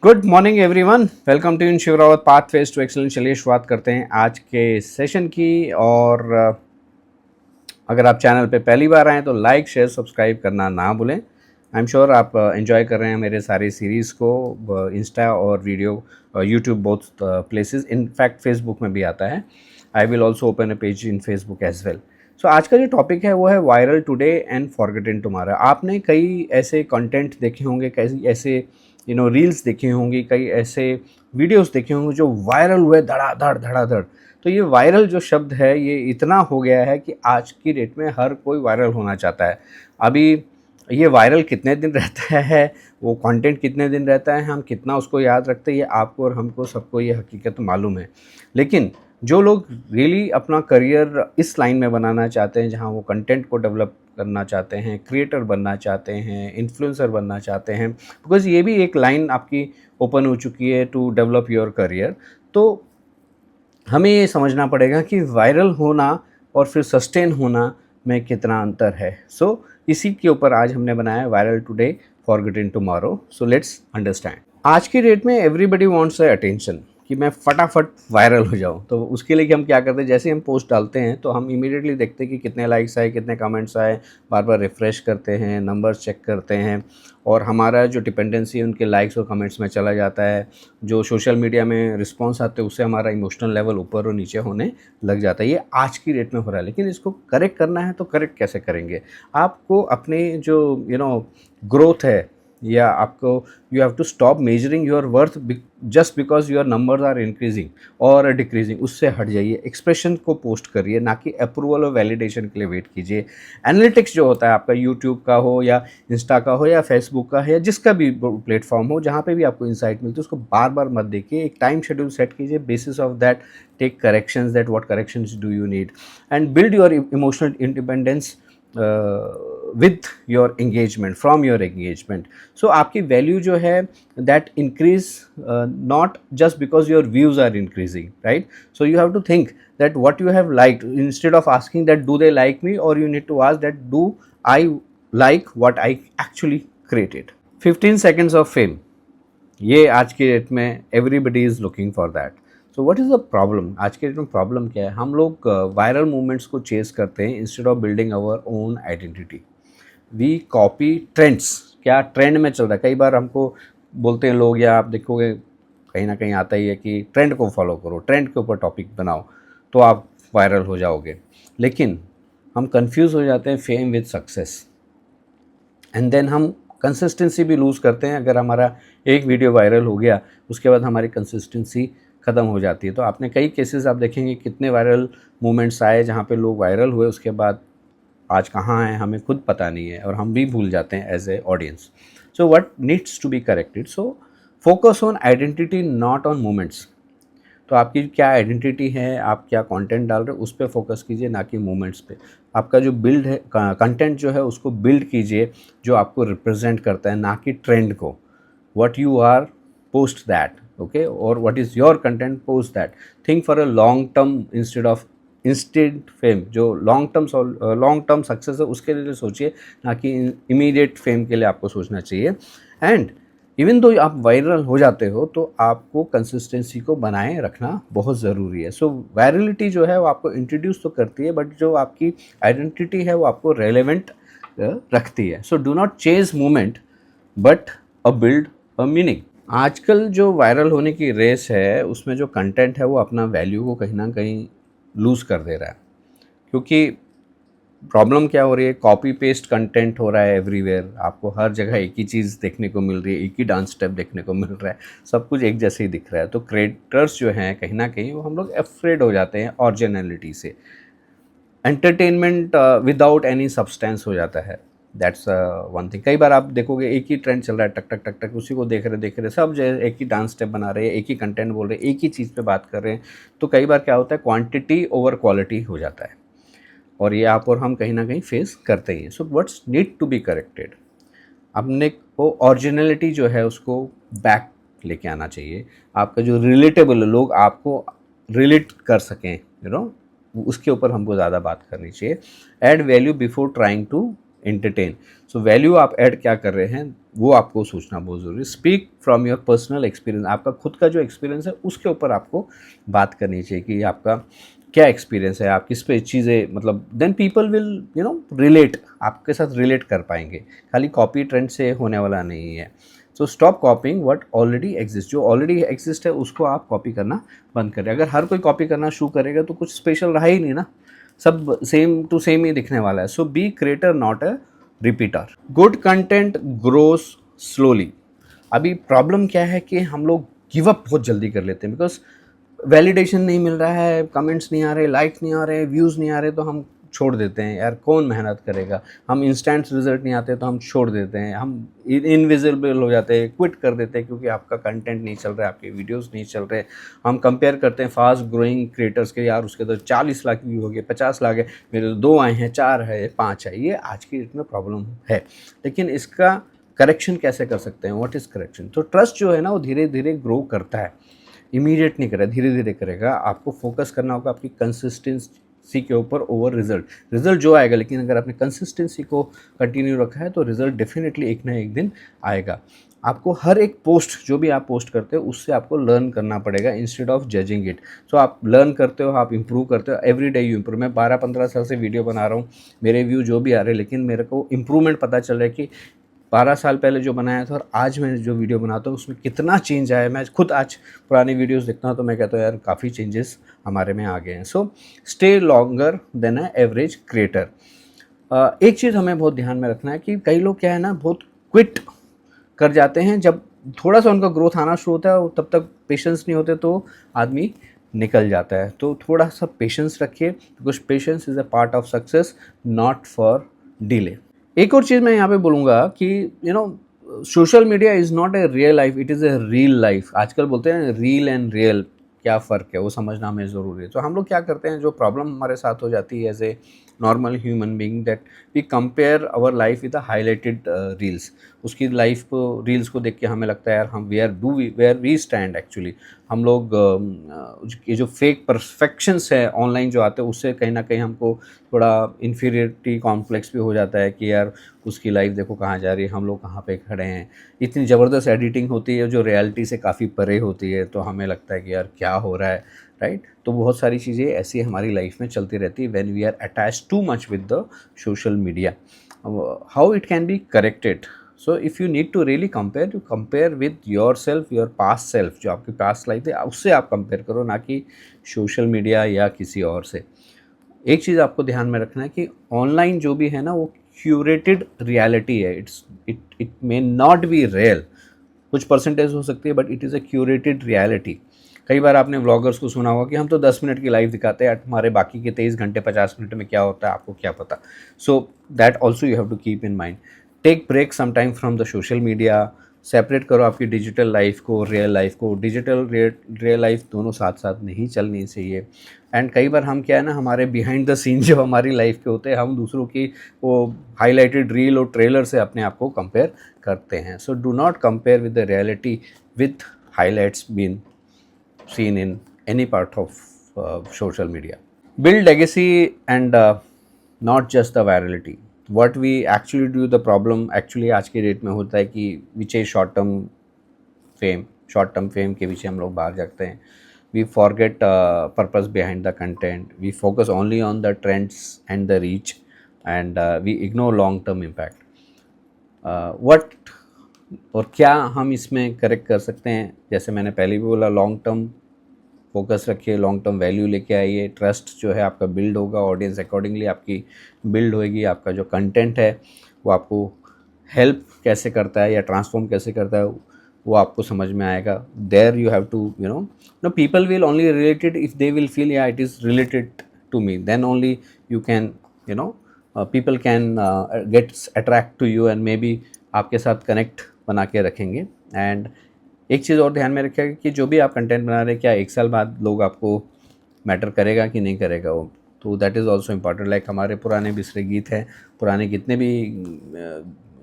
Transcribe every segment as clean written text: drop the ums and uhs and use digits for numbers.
Good morning everyone, welcome to in Shivrawat pathways to excellence. चलिए शुरुआत करते हैं आज के सेशन की। और अगर आप चैनल पे पहली बार आएँ तो लाइक शेयर सब्सक्राइब करना ना भूलें। आई एम श्योर आप एंजॉय कर रहे हैं मेरे सारे सीरीज़ को, इंस्टा और video YouTube both places, in fact Facebook में भी आता है। I will also open a page in Facebook as well. So आज का जो टॉपिक है वो है viral today and forgotten tomorrow. आपने कई ऐसे कंटेंट देखे होंगे, कई ऐसे रील्स देखी होंगी, कई ऐसे वीडियोस देखे होंगे जो वायरल हुए धड़ाधड़ धड़ाधड़। तो ये वायरल जो शब्द है ये इतना हो गया है कि आज की डेट में हर कोई वायरल होना चाहता है। अभी ये वायरल कितने दिन रहता है, वो कंटेंट कितने दिन रहता है, हम कितना उसको याद रखते हैं, ये आपको और हमको सबको ये हकीकत मालूम है। लेकिन जो लोग रियली अपना करियर इस लाइन में बनाना चाहते हैं जहाँ वो कंटेंट को डेवलप करना चाहते हैं, क्रिएटर बनना चाहते हैं, इन्फ्लुएंसर बनना चाहते हैं, बिकॉज़ ये भी एक लाइन आपकी ओपन हो चुकी है टू डेवलप योर करियर। तो हमें ये समझना पड़ेगा कि वायरल होना और फिर सस्टेन होना में कितना अंतर है। सो इसी के ऊपर आज हमने बनाया viral today forgotten tomorrow. So let's understand. आज की डेट में एवरीबडी वांट्स अटेंशन कि मैं फटाफट वायरल हो जाऊं। तो उसके लिए कि हम क्या करते हैं, जैसे हम पोस्ट डालते हैं तो हम इमीडिएटली देखते हैं कि कितने लाइक्स आए, कितने कमेंट्स आए, बार बार रिफ़्रेश करते हैं, नंबर्स चेक करते हैं और हमारा जो डिपेंडेंसी उनके लाइक्स और कमेंट्स में चला जाता है। जो सोशल मीडिया में रिस्पॉन्स आते हैं उससे हमारा इमोशनल लेवल ऊपर और नीचे होने लग जाता है। ये आज की डेट में हो रहा है, लेकिन इसको करेक्ट करना है तो करेक्ट कैसे करेंगे? आपको अपने जो ग्रोथ है, या आपको you have to stop measuring your worth just because your numbers are increasing और डिक्रीजिंग। उससे हट जाइए, एक्सप्रेशन को पोस्ट करिए, ना कि अप्रूवल और वैलिडेशन के लिए वेट कीजिए। एनालिटिक्स जो होता है आपका, यूट्यूब का हो या इंस्टा का हो या फेसबुक का है या जिसका भी प्लेटफॉर्म हो जहाँ पे भी आपको इंसाइट मिलती है, उसको बार बार मत देखिए। एक टाइम शेड्यूल सेट कीजिए, basis of that take corrections, that what corrections do you need and build your emotional independence with your engagement, from your engagement. So आपकी वैल्यू जो है that increase not just because your views are increasing, right? So you have to think that what you have liked, instead of asking that do they like me, or you need to ask that do I like what I actually created. 15 seconds of fame, ये आज के date में everybody is looking for that. So what is the problem? आज के date में problem क्या है? हम लोग वायरल मूवमेंट्स को चेस करते हैं instead of building our own identity. We copy trends. क्या ट्रेंड में चल रहा है? कई बार हमको बोलते हैं लोग, या आप देखोगे कहीं ना कहीं आता ही है कि ट्रेंड को फॉलो करो, ट्रेंड के ऊपर टॉपिक बनाओ तो आप वायरल हो जाओगे। लेकिन हम कंफ्यूज हो जाते हैं fame with success, and then हम कंसिस्टेंसी भी लूज़ करते हैं। अगर हमारा एक वीडियो वायरल हो गया उसके बाद हमारी कंसिस्टेंसी ख़त्म हो जाती है। तो आपने कई केसेस आप देखेंगे कितने वायरल मूवमेंट्स आए जहाँ पे लोग वायरल हुए, उसके बाद आज कहाँ हैं हमें खुद पता नहीं है और हम भी भूल जाते हैं as a audience. So what needs to be corrected? So focus on identity, not on moments. तो आपकी क्या आइडेंटिटी है, आप क्या कंटेंट डाल रहे हो, उस पर फोकस कीजिए, ना कि मोमेंट्स पे। आपका जो बिल्ड है कंटेंट जो है उसको बिल्ड कीजिए जो आपको रिप्रेजेंट करता है, ना कि ट्रेंड को। What you are, post that, okay? और what is your content, post that. Think for a long term instead of instant fame. जो लॉन्ग टर्म सक्सेस है उसके लिए सोचिए, ना कि इमीडिएट फेम के लिए आपको सोचना चाहिए। एंड इवन दो आप वायरल हो जाते हो तो आपको कंसिस्टेंसी को बनाए रखना बहुत ज़रूरी है। सो वायरलिटी जो है वो आपको इंट्रोड्यूस तो करती है, बट जो आपकी आइडेंटिटी है वो आपको रेलेवेंट रखती है। सो do not chase movement but a build a meaning. आजकल जो वायरल होने की रेस है उसमें जो कंटेंट है वो अपना वैल्यू को कहीं ना कहीं लूज़ कर दे रहा है, क्योंकि प्रॉब्लम क्या हो रही है? कॉपी पेस्ट कंटेंट हो रहा है एवरीवेयर। आपको हर जगह एक ही चीज़ देखने को मिल रही है, एक ही डांस स्टेप देखने को मिल रहा है, सब कुछ एक जैसे ही दिख रहा है। तो क्रिएटर्स जो हैं कहीं ना कहीं वो हम लोग अफ्रेड हो जाते हैं ओरिजिनलिटी से। एंटरटेनमेंट विदाउट एनी सब्सटेंस हो जाता है। That's one thing. कई बार आप देखोगे एक ही ट्रेंड चल रहा है, टक टक टक टक, उसी को देख रहे सब जो एक ही डांस स्टेप बना रहे हैं, एक ही कंटेंट बोल रहे हैं, एक ही चीज़ पे बात कर रहे हैं। तो कई बार क्या होता है, क्वांटिटी ओवर क्वालिटी हो जाता है, और ये आप और हम कहीं ना कहीं फेस करते ही हैं। So what's need to be corrected? अपने को ओरिजिनलिटी जो है उसको बैक लेके आना चाहिए। आपका जो रिलेटेबल लोग आपको रिलेट कर सकें, उसके ऊपर हमको ज़्यादा बात करनी चाहिए। Add value before trying to entertain. So value आप ऐड क्या कर रहे हैं, वो आपको सोचना बहुत ज़रूरी है। Speak from your personal experience, आपका खुद का जो एक्सपीरियंस है उसके ऊपर आपको बात करनी चाहिए कि आपका क्या एक्सपीरियंस है, आप किस पे चीज़ें, मतलब देन पीपल विल रिलेट, आपके साथ रिलेट कर पाएंगे। खाली कॉपी ट्रेंड से होने वाला नहीं है। So stop कॉपिंग what already exist, जो ऑलरेडी एग्जिस्ट है उसको आप कॉपी करना बंद करें। अगर हर कोई कॉपी करना शुरू करेगा तो कुछ स्पेशल रहा ही नहीं ना, सब सेम टू सेम ही दिखने वाला है। So be creator not a repeater. Good content grows slowly. अभी प्रॉब्लम क्या है कि हम लोग गिव अप बहुत जल्दी कर लेते हैं, बिकॉज वैलिडेशन नहीं मिल रहा है, कमेंट्स नहीं आ रहे, लाइक नहीं आ रहे, व्यूज़ नहीं आ रहे, तो हम छोड़ देते हैं, यार कौन मेहनत करेगा। हम इंस्टेंट रिजल्ट नहीं आते तो हम छोड़ देते हैं, हम इनविजिबल हो जाते हैं, क्विट कर देते हैं, क्योंकि आपका कंटेंट नहीं चल रहा है, आपके वीडियोस नहीं चल रहे। हम कंपेयर करते हैं फास्ट ग्रोइंग क्रिएटर्स के, यार उसके तो 40 लाख व्यू हो गए, 50 लाख है, मेरे तो 2 आए हैं, 4 है, 5 है। ये आज की डेट में प्रॉब्लम है, लेकिन इसका करेक्शन कैसे कर सकते हैं, व्हाट इज़ करेक्शन। तो ट्रस्ट जो है ना वो धीरे धीरे ग्रो करता है, इमीडिएट नहीं करेगा, धीरे धीरे करेगा। आपको फोकस करना होगा आपकी कंसिस्टेंसी के ऊपर ओवर रिजल्ट। रिजल्ट जो आएगा, लेकिन अगर आपने कंसिस्टेंसी को कंटिन्यू रखा है तो रिजल्ट डेफिनेटली एक ना एक दिन आएगा। आपको हर एक पोस्ट जो भी आप पोस्ट करते हो उससे आपको लर्न करना पड़ेगा इंस्टेड ऑफ जजिंग इट। सो आप लर्न करते हो, आप इंप्रूव करते हो, एवरी डे यू इंप्रूव। मैं 12-15 साल से वीडियो बना रहा हूँ, मेरे व्यू जो भी आ रहे हैं, लेकिन मेरे को इंप्रूवमेंट पता चल रहा है कि 12 साल पहले जो बनाया था और आज मैं जो वीडियो बनाता हूँ उसमें कितना चेंज आया है। मैं खुद आज पुरानी वीडियोस देखता हूँ तो मैं कहता हूँ यार काफ़ी चेंजेस हमारे में आ गए हैं। सो स्टे लॉन्गर देन अ एवरेज क्रिएटर। एक चीज़ हमें बहुत ध्यान में रखना है कि कई लोग क्या है ना, बहुत क्विट कर जाते हैं। जब थोड़ा सा उनका ग्रोथ आना शुरू होता है तब तक पेशेंस नहीं होते तो आदमी निकल जाता है। तो थोड़ा सा पेशेंस रखिए, because patience is a part of success, not for delay. एक और चीज़ मैं यहाँ पे बोलूँगा कि social media is not a real life, it is a reel life. आजकल बोलते हैं रील एंड रियल, क्या फ़र्क है वो समझना हमें ज़रूरी है। तो हम लोग क्या करते हैं, जो प्रॉब्लम हमारे साथ हो जाती है as a normal human being, that we compare our life with the highlighted reels. उसकी लाइफ को, रील्स को देख के हमें लगता है यार हम वेयर वी स्टैंड एक्चुअली। हम लोग ये जो फेक परफेक्शंस है ऑनलाइन जो आते हैं उससे कहीं ना कहीं हमको थोड़ा इन्फीरियरिटी कॉम्प्लेक्स भी हो जाता है कि यार उसकी लाइफ देखो कहाँ जा रही है, हम लोग कहाँ पे खड़े हैं। इतनी ज़बरदस्त एडिटिंग होती है जो रियलिटी से काफ़ी परे होती है, तो हमें लगता है कि यार क्या हो रहा है, राइट। तो बहुत सारी चीज़ें ऐसी हमारी लाइफ में चलती रहती है when we are attach too much with the social media. How it can be corrected. So if you need to really compare, you compare with your self, your past self, जो आपकी past life है उससे आप compare करो, ना कि social media या किसी और से। एक चीज़ आपको ध्यान में रखना है कि ऑनलाइन जो भी है ना वो क्यूरेटेड रियलिटी है। It may not be real, कुछ परसेंटेज हो सकती है, but it is a curated reality. कई बार आपने व्लॉगर्स को सुना होगा कि हम तो 10 मिनट की लाइव दिखाते हैं, हमारे बाकी के 23 घंटे 50 मिनट में क्या होता है आपको क्या पता। So that also you have to keep in mind. Take break sometime from the social media. Separate करो आपकी डिजिटल लाइफ को, रियल लाइफ को। डिजिटल रियल लाइफ दोनों साथ साथ नहीं चलनी चाहिए। एंड कई बार हम क्या है ना, हमारे बिहाइंड द सीन जो हमारी लाइफ के होते हैं, हम दूसरों की वो हाईलाइटेड रील और ट्रेलर से अपने आप को कंपेयर करते हैं। So do not compare with the reality with highlights been seen in any part of social media. Build legacy and not just the virality. What we actually do, the problem actually आज के date में होता है कि we chase short term fame के पीछे हम लोग भाग जाते हैं. We forget purpose behind the content. We focus only on the trends and the reach, and we ignore long term impact. What और क्या हम इसमें करेक्ट कर सकते हैं, जैसे मैंने पहले भी बोला, लॉन्ग टर्म फोकस रखिए, लॉन्ग टर्म वैल्यू लेके आइए। ट्रस्ट जो है आपका बिल्ड होगा, ऑडियंस अकॉर्डिंगली आपकी बिल्ड होएगी। आपका जो कंटेंट है वो आपको हेल्प कैसे करता है या ट्रांसफॉर्म कैसे करता है वो आपको समझ में आएगा। There you have to know people will only related if they will feel या it is related to me, then only you can people can gets attract to you and may be आपके साथ connect बना के रखेंगे। And एक चीज़ और ध्यान में रखिएगा कि जो भी आप कंटेंट बना रहे हैं, क्या 1 साल बाद लोग आपको मैटर करेगा कि नहीं करेगा वो, तो that is also important. Like हमारे पुराने बिसरे गीत हैं, पुराने कितने भी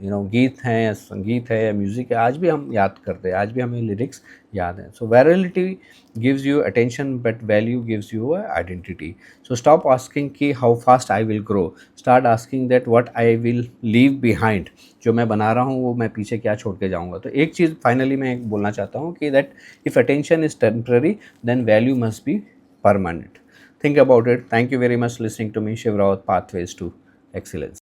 गीत हैं या संगीत है या म्यूज़िक है, आज भी हम याद करते हैं, आज भी हमें लिरिक्स याद हैं. So virality gives you attention but value gives you identity. So stop asking कि how fast I will grow, start asking that what I will leave behind. जो मैं बना रहा हूँ वो मैं पीछे क्या छोड़ के जाऊँगा. तो एक चीज़ फाइनली मैं एक बोलना चाहता हूँ कि that if attention is temporary then value must be permanent. Think about it. Thank you very much listening to me, Shiv Rawat, Pathways to Excellence.